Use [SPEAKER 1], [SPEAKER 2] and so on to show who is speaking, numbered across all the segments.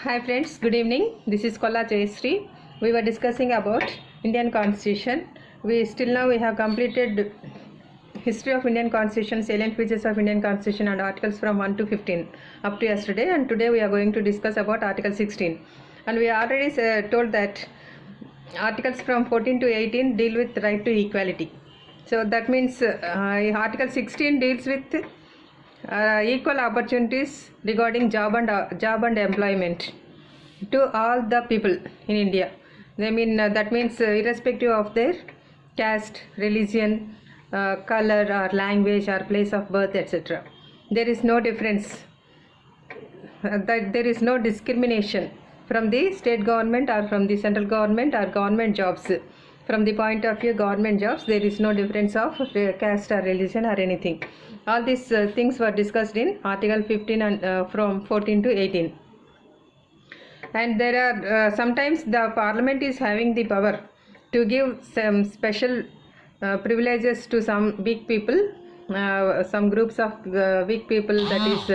[SPEAKER 1] Hi friends, good evening. This is Kolla Jayasri. We were discussing about Indian Constitution. We have completed history of Indian Constitution, salient features of Indian Constitution and articles from 1 to 15 up to yesterday, and today we are going to discuss about Article 16. And we already told that articles from 14 to 18 deal with right to equality. So that means Article 16 deals with equal opportunities regarding job and employment to all the people in India. That means irrespective of their caste, religion, color or language or place of birth, etc. There is no difference. That there is no discrimination from the state government or from the central government or government jobs. From the point of view government jobs, there is no difference of caste or religion or anything. All these things were discussed in Article 15 and from 14 to 18. And there are sometimes the Parliament is having the power to give some special privileges to some weak people, some groups of weak people, that is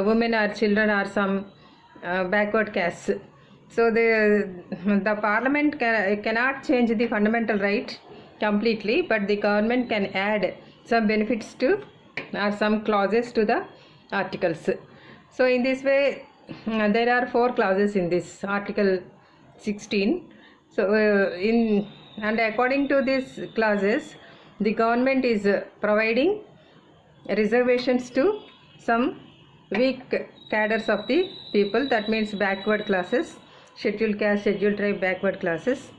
[SPEAKER 1] women or children or some backward castes. So the Parliament cannot change the fundamental right completely, but the government can add some benefits to or some clauses to the articles. So in this way, there are 4 clauses in this Article 16. So and according to these clauses, the government is providing reservations to some weak cadres of the people, that means backward classes, scheduled caste, scheduled tribe, backward classes.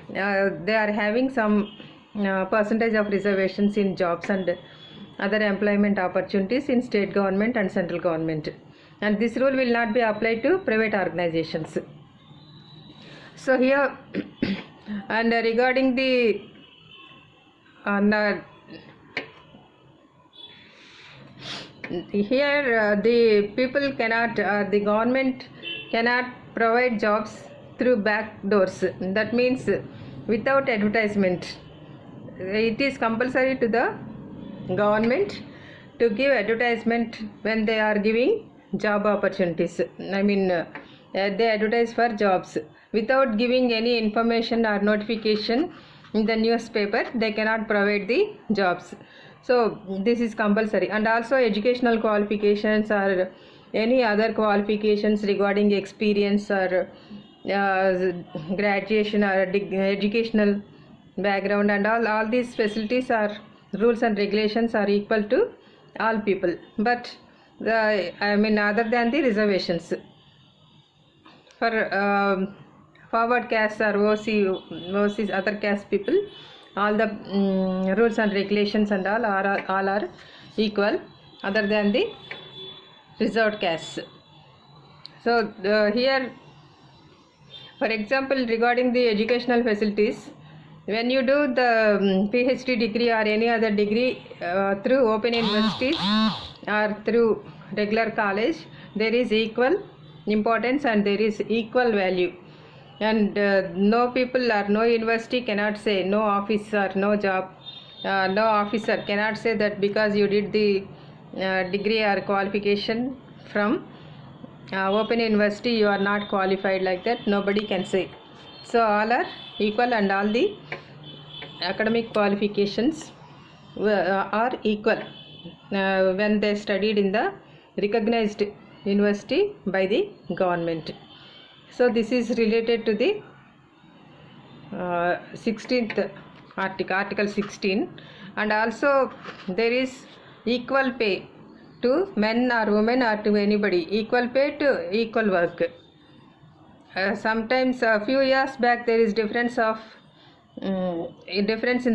[SPEAKER 1] They are having some percentage of reservations in jobs and other employment opportunities in state government and central government, and this rule will not be applied to private organizations. So here and regarding the the people cannot, the government cannot provide jobs through back doors. That means without advertisement. It is compulsory to the government to give advertisement when they are giving job opportunities. They advertise for jobs. Without giving any information or notification in the newspaper, they cannot provide the jobs. So this is compulsory. And also educational qualifications or any other qualifications regarding experience or graduation or educational background, and all these facilities are rules and regulations are equal to all people, but other than the reservations for forward caste or OCs, other caste people, all the rules and regulations and all are equal other than the reserved castes. So here, for example, regarding the educational facilities, when you do the PhD degree or any other degree through open universities or through regular college, there is equal importance and there is equal value, and no people or no university cannot say, no office or no job, no officer cannot say that because you did the degree or qualification from open university you are not qualified, like that nobody can say. So all are equal and all the academic qualifications are equal when they studied in the recognized university by the government. So this is related to the 16th article 16. And also there is equal pay to men or women or to anybody, equal pay to equal work. Sometimes a few years back there is difference in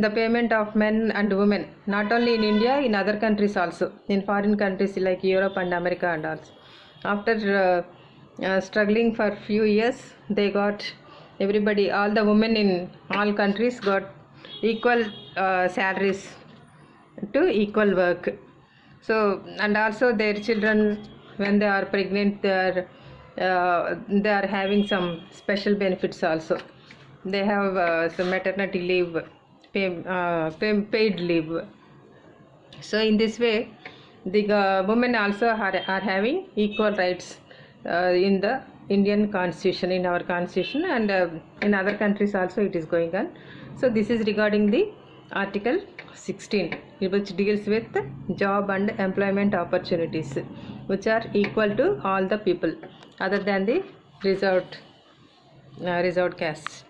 [SPEAKER 1] the payment of men and women, not only in India, in other countries also, in foreign countries like Europe and America and also. After struggling for few years, they got, everybody, all the women in all countries got equal salaries to equal work. So, and also their children, when they are pregnant, they are having some special benefits also. They have some maternity leave, paid leave. So in this way, the women also are having equal rights in the Indian constitution, in our constitution, and in other countries also it is going on. So this is regarding the article 16, which deals with job and employment opportunities which are equal to all the people other than the reserved caste.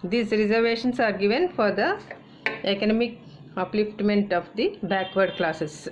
[SPEAKER 1] These reservations are given for the economic upliftment of the backward classes.